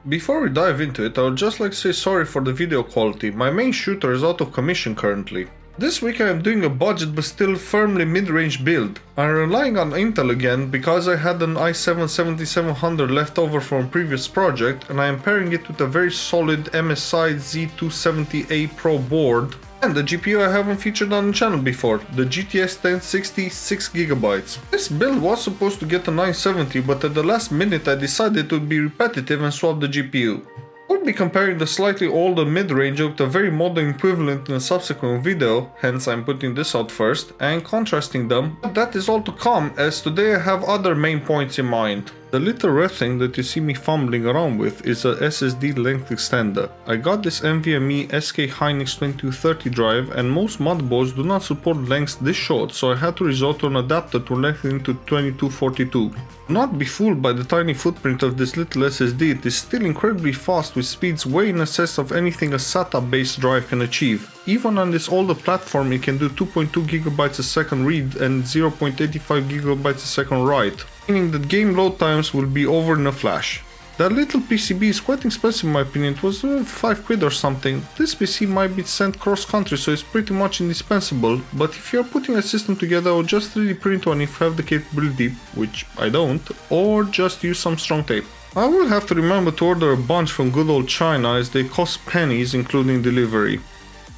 Before we dive into it, I would just like to say sorry for the video quality. My main shooter is out of commission currently. This week I am doing a budget but still firmly mid-range build. I'm relying on Intel again because I had an i7-7700 left over from a previous project and I am pairing it with a very solid MSI Z270A Pro board and the GPU I haven't featured on the channel before, the GTX 1060 6GB. This build was supposed to get a 970 but at the last minute I decided to be repetitive and swap the GPU. We'll be comparing the slightly older mid-range with a very modern equivalent in a subsequent video, hence I'm putting this out first, and contrasting them, but that is all to come as today I have other main points in mind. The little red thing that you see me fumbling around with is a SSD length extender. I got this NVMe SK Hynix 2230 drive and most motherboards do not support lengths this short, so I had to resort to an adapter to lengthen to 2242. Do not be fooled by the tiny footprint of this little SSD, it is still incredibly fast with speeds way in excess of anything a SATA based drive can achieve. Even on this older platform it can do 2.2GB a second read and 0.85GB a second write, meaning that game load times will be over in a flash. That little PCB is quite expensive in my opinion, it was £5 or something. This PC might be sent cross country so it's pretty much indispensable, but if you're putting a system together I would just 3D print one if you have the capability, which I don't, or just use some strong tape. I will have to remember to order a bunch from good old China as they cost pennies including delivery.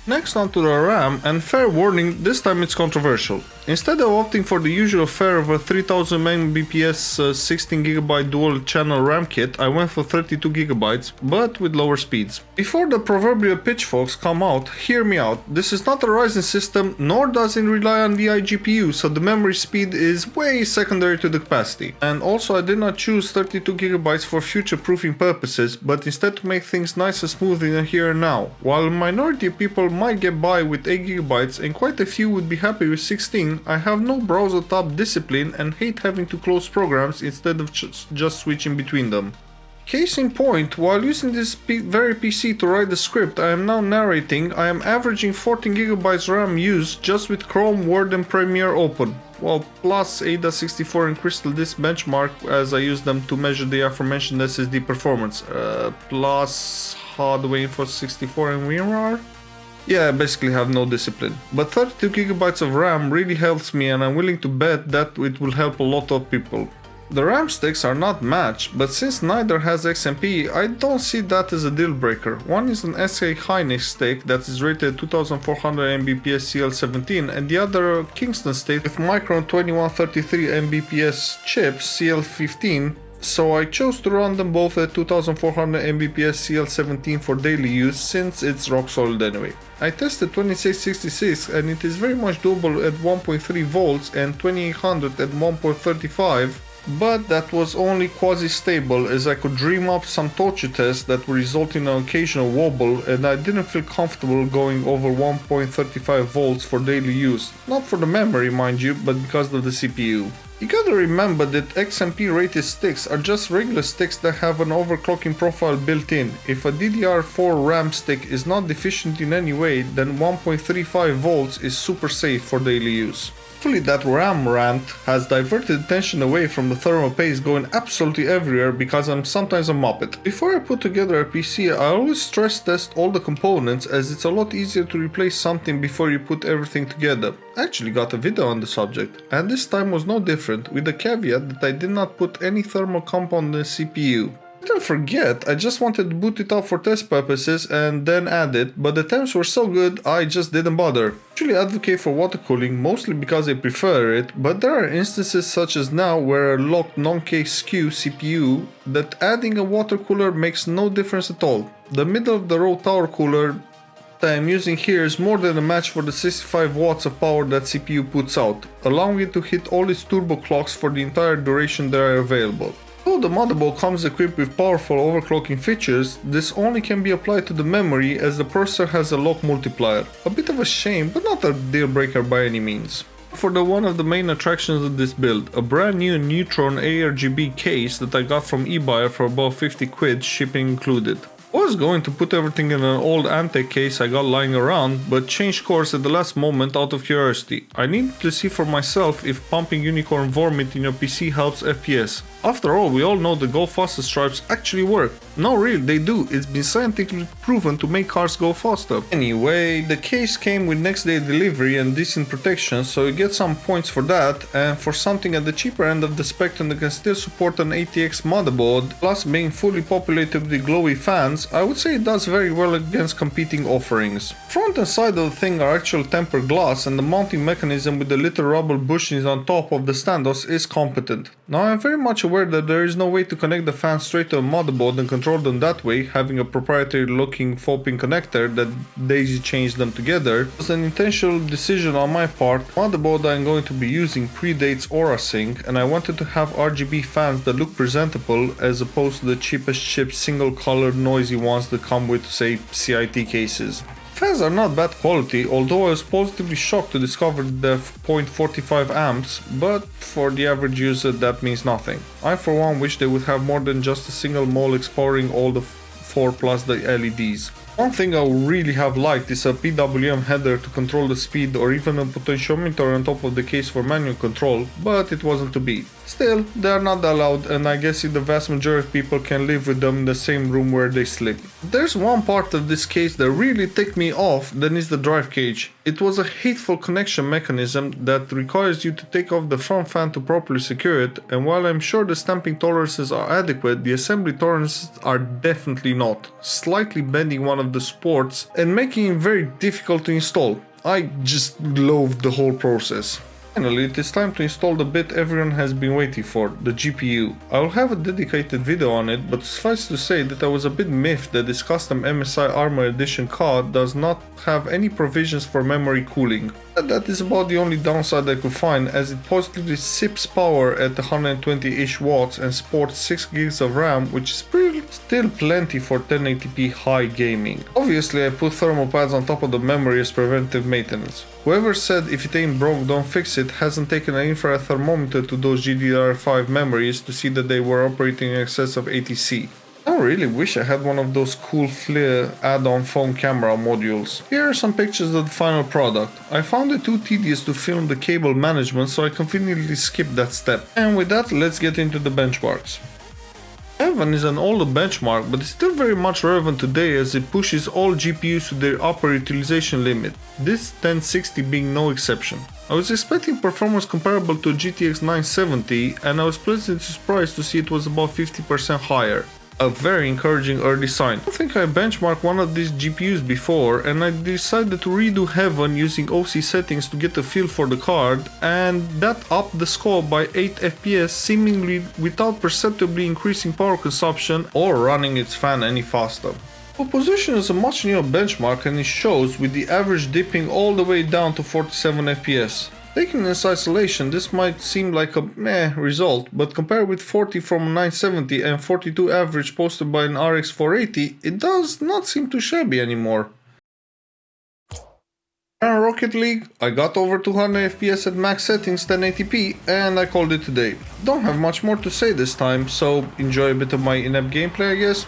Next onto the RAM, and fair warning, this time it's controversial. Instead of opting for the usual fare of a 3000 Mbps 16GB dual channel RAM kit, I went for 32GB, but with lower speeds. Before the proverbial pitchforks come out, hear me out, this is not a Ryzen system, nor does it rely on VI GPU, so the memory speed is way secondary to the capacity. And also I did not choose 32GB for future-proofing purposes, but instead to make things nice and smooth in the here and now. While a minority of people might get by with 8GB and quite a few would be happy with 16, I have no browser tab discipline and hate having to close programs instead of just switching between them. Case in point, while using this very PC to write the script I am now narrating, I am averaging 14GB RAM use just with Chrome, Word and Premiere open. Well, plus AIDA64 and Crystal Disk benchmark as I use them to measure the aforementioned SSD performance. Plus hardware info 64 and WinRAR? Yeah, I basically have no discipline. But 32GB of RAM really helps me and I'm willing to bet that it will help a lot of people. The RAM sticks are not matched, but since neither has XMP, I don't see that as a deal breaker. One is an SK Hynix stick that is rated 2400 Mbps CL17 and the other a Kingston stick with Micron 2133 Mbps chips CL15. So I chose to run them both at 2400 Mbps CL17 for daily use since it's rock solid anyway. I tested 2666 and it is very much doable at 1.3 volts and 2800 at 1.35, but that was only quasi-stable as I could dream up some torture tests that would result in an occasional wobble and I didn't feel comfortable going over 1.35 volts for daily use. Not for the memory mind you, but because of the CPU. You gotta remember that XMP rated sticks are just regular sticks that have an overclocking profile built in. If a DDR4 RAM stick is not deficient in any way, then 1.35 volts is super safe for daily use. Hopefully that RAM rant has diverted attention away from the thermal paste going absolutely everywhere because I'm sometimes a muppet. Before I put together a PC, I always stress test all the components as it's a lot easier to replace something before you put everything together. I actually got a video on the subject, and this time was no different, with the caveat that I did not put any thermal compound in the CPU. Don't forget, I just wanted to boot it up for test purposes and then add it, but the temps were so good I just didn't bother. I usually advocate for water cooling mostly because I prefer it, but there are instances such as now where a locked non-case SKU CPU that adding a water cooler makes no difference at all. The middle of the road tower cooler that I'm using here is more than a match for the 65 watts of power that CPU puts out, allowing it to hit all its turbo clocks for the entire duration they are available. Though the motherboard comes equipped with powerful overclocking features, this only can be applied to the memory as the processor has a lock multiplier. A bit of a shame, but not a deal breaker by any means. For one of the main attractions of this build, a brand new Neutron ARGB case that I got from eBuyer for about 50 quid, shipping included. I was going to put everything in an old Antec case I got lying around, but changed course at the last moment out of curiosity. I needed to see for myself if pumping unicorn vomit in your PC helps FPS. After all, we all know the go faster stripes actually work. No, really, they do. It's been scientifically proven to make cars go faster. Anyway, the case came with next day delivery and decent protection, so you get some points for that, and for something at the cheaper end of the spectrum that can still support an ATX motherboard, plus being fully populated with glowy fans, I would say it does very well against competing offerings. Front and side of the thing are actual tempered glass, and the mounting mechanism with the little rubber bushings on top of the standoffs is competent. Now, I'm very much aware that there is no way to connect the fans straight to a motherboard and control them that way, having a proprietary looking 4-pin connector that daisy chains them together. It was an intentional decision on my part. The motherboard I'm going to be using predates AuraSync, and I wanted to have RGB fans that look presentable as opposed to the cheapest chip single colored noisy ones that come with, say, CIT cases. Fans are not bad quality, although I was positively shocked to discover the 0.45 amps, but for the average user that means nothing. I for one wish they would have more than just a single Molex powering all the 4 plus the LEDs. One thing I would really have liked is a PWM header to control the speed, or even a potentiometer on top of the case for manual control, but it wasn't to be. Still, they are not allowed, and I guess the vast majority of people can live with them in the same room where they sleep. There's one part of this case that really ticked me off, then is the drive cage. It was a hateful connection mechanism that requires you to take off the front fan to properly secure it, and while I'm sure the stamping tolerances are adequate, the assembly tolerances are definitely not, slightly bending one of the supports and making it very difficult to install. I just loathed the whole process. Finally, it is time to install the bit everyone has been waiting for, the GPU. I will have a dedicated video on it, but suffice to say that I was a bit miffed that this custom MSI Armor Edition card does not have any provisions for memory cooling. That is about the only downside I could find, as it positively sips power at 120-ish watts and sports 6 gigs of RAM, which is still plenty for 1080p high gaming. Obviously, I put thermal pads on top of the memory as preventive maintenance. Whoever said if it ain't broke don't fix it hasn't taken an infrared thermometer to those GDDR5 memories to see that they were operating in excess of 80C. I really wish I had one of those cool FLIR add-on phone camera modules. Here are some pictures of the final product. I found it too tedious to film the cable management, so I conveniently skipped that step. And with that, let's get into the benchmarks. 7 is an older benchmark, but it's still very much relevant today as it pushes all GPUs to their upper utilization limit, this 1060 being no exception. I was expecting performance comparable to a GTX 970, and I was pleasantly surprised to see it was about 50% higher. A very encouraging early sign. I don't think I benchmarked one of these GPUs before, and I decided to redo Heaven using OC settings to get a feel for the card, and that upped the score by 8 FPS seemingly without perceptibly increasing power consumption or running its fan any faster. Superposition is a much newer benchmark, and it shows, with the average dipping all the way down to 47 FPS. Taken in isolation, this might seem like a meh result, but compared with 40 from 970 and 42 average posted by an RX 480, it does not seem too shabby anymore. And Rocket League, I got over 200 FPS at max settings 1080p, and I called it today. Don't have much more to say this time, so enjoy a bit of my in-app gameplay, I guess.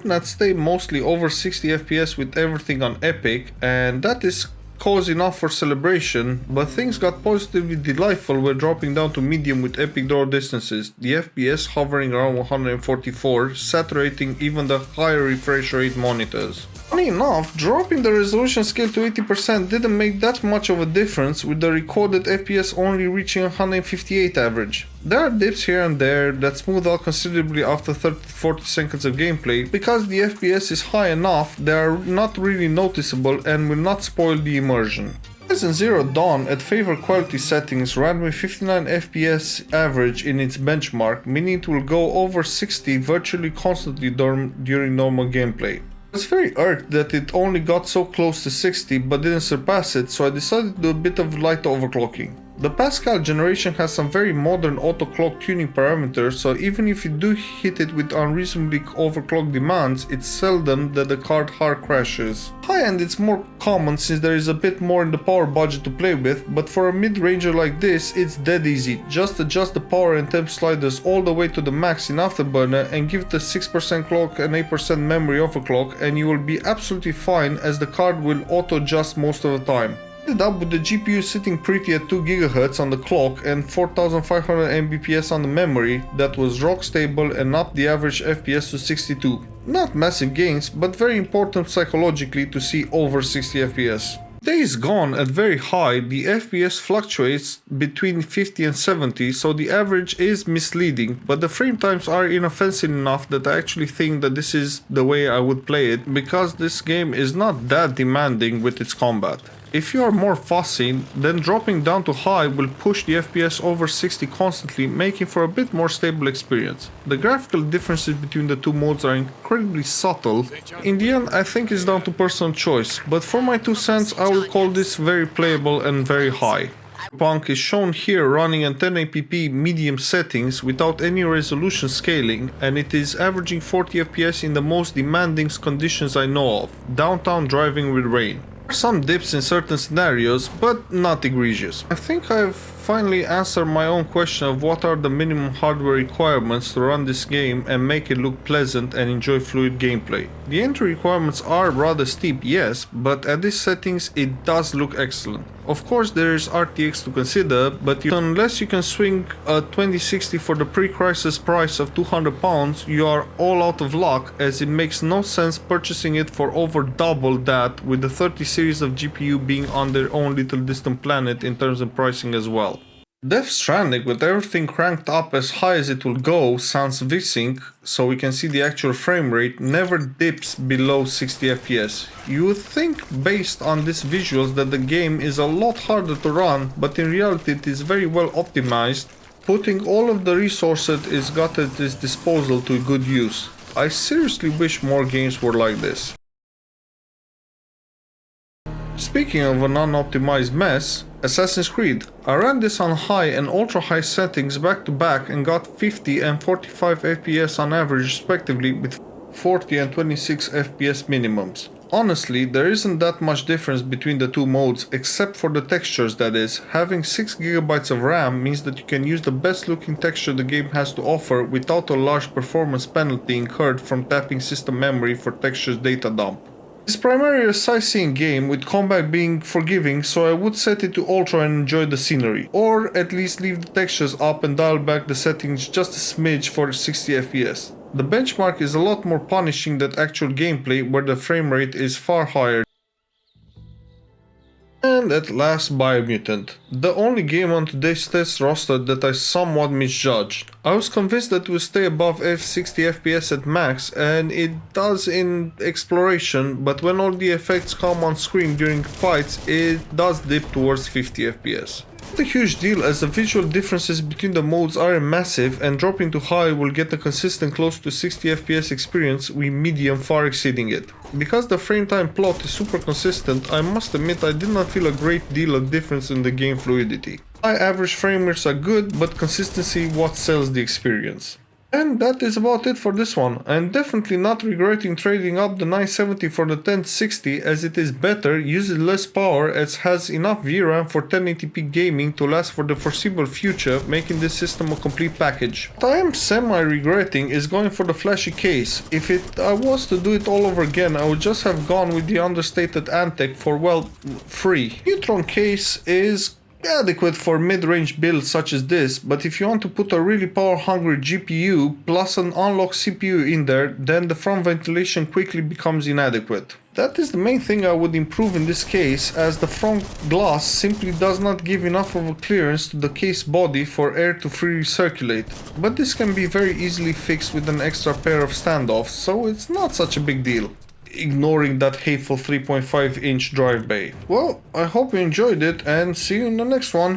That stay mostly over 60 FPS with everything on Epic, and that is cause enough for celebration, but things got positively delightful when dropping down to medium with epic draw distances, the FPS hovering around 144, saturating even the higher refresh rate monitors. Funny enough, dropping the resolution scale to 80% didn't make that much of a difference, with the recorded FPS only reaching 158 average. There are dips here and there that smooth out considerably after 30-40 seconds of gameplay. Because the FPS is high enough, they are not really noticeable and will not spoil the immersion. Horizon Zero Dawn at favorite quality settings ran with 59 FPS average in its benchmark, meaning it will go over 60 virtually constantly during normal gameplay. I was very irked that it only got so close to 60 but didn't surpass it, so I decided to do a bit of light overclocking. The Pascal generation has some very modern auto-clock tuning parameters, so even if you do hit it with unreasonably overclocked demands, it's seldom that the card hard crashes. High-end it's more common since there is a bit more in the power budget to play with, but for a mid-ranger like this, it's dead easy. Just adjust the power and temp sliders all the way to the max in Afterburner and give it a 6% clock and 8% memory overclock, and you will be absolutely fine as the card will auto-adjust most of the time. Ended up with the GPU sitting pretty at 2 GHz on the clock and 4500 Mbps on the memory that was rock stable and upped the average FPS to 62. Not massive gains, but very important psychologically to see over 60 FPS. Days gone at very high, the FPS fluctuates between 50 and 70, so the average is misleading, but the frame times are inoffensive enough that I actually think that this is the way I would play it, because this game is not that demanding with its combat. If you are more fussy, then dropping down to high will push the FPS over 60 constantly, making for a bit more stable experience. The graphical differences between the two modes are incredibly subtle. In the end, I think it's down to personal choice, but for my 2 cents, I will call this very playable and very high. Cyberpunk is shown here running at 1080p medium settings without any resolution scaling, and it is averaging 40 FPS in the most demanding conditions I know of, downtown driving with rain. Some dips in certain scenarios, but not egregious. I think I've finally answered my own question of what are the minimum hardware requirements to run this game and make it look pleasant and enjoy fluid gameplay. The entry requirements are rather steep, yes, but at these settings it does look excellent. Of course there is RTX to consider, but unless you can swing a 2060 for the pre-crisis price of £200, you are all out of luck, as it makes no sense purchasing it for over double that, with the 30 series of GPU being on their own little distant planet in terms of pricing as well. Death Stranding, with everything cranked up as high as it will go, sounds VSync, so we can see the actual frame rate, never dips below 60 FPS. You would think based on these visuals that the game is a lot harder to run, but in reality it is very well optimized, putting all of the resources it's got at its disposal to good use. I seriously wish more games were like this. Speaking of an unoptimized mess, Assassin's Creed. I ran this on high and ultra high settings back to back and got 50 and 45 FPS on average respectively, with 40 and 26 FPS minimums. Honestly, there isn't that much difference between the two modes, except for the textures, that is. Having 6GB of RAM means that you can use the best looking texture the game has to offer without a large performance penalty incurred from tapping system memory for textures data dump. It's primarily a sightseeing game, with combat being forgiving, so I would set it to ultra and enjoy the scenery. Or at least leave the textures up and dial back the settings just a smidge for 60 FPS. The benchmark is a lot more punishing than actual gameplay, where the frame rate is far higher. And at last, Biomutant, the only game on today's test roster that I somewhat misjudged. I was convinced that it would stay above 60 FPS at max, and it does in exploration, but when all the effects come on screen during fights, it does dip towards 50 FPS. Not a huge deal, as the visual differences between the modes are massive, and dropping to high will get a consistent close to 60 FPS experience, with medium far exceeding it. Because the frame time plot is super consistent, I must admit I did not feel a great deal of difference in the game fluidity. High average frame rates are good, but consistency what sells the experience. And that is about it for this one. I'm definitely not regretting trading up the 970 for the 1060, as it is better, uses less power, as has enough VRAM for 1080p gaming to last for the foreseeable future, making this system a complete package. What I am semi-regretting is going for the flashy case. If I was to do it all over again, I would just have gone with the understated Antec for, well, free. Neutron case is adequate for mid-range builds such as this, but if you want to put a really power-hungry GPU plus an unlocked CPU in there, then the front ventilation quickly becomes inadequate. That is the main thing I would improve in this case, as the front glass simply does not give enough of a clearance to the case body for air to freely circulate, but this can be very easily fixed with an extra pair of standoffs, so it's not such a big deal. Ignoring that hateful 3.5-inch drive bay. Well, I hope you enjoyed it, and see you in the next one.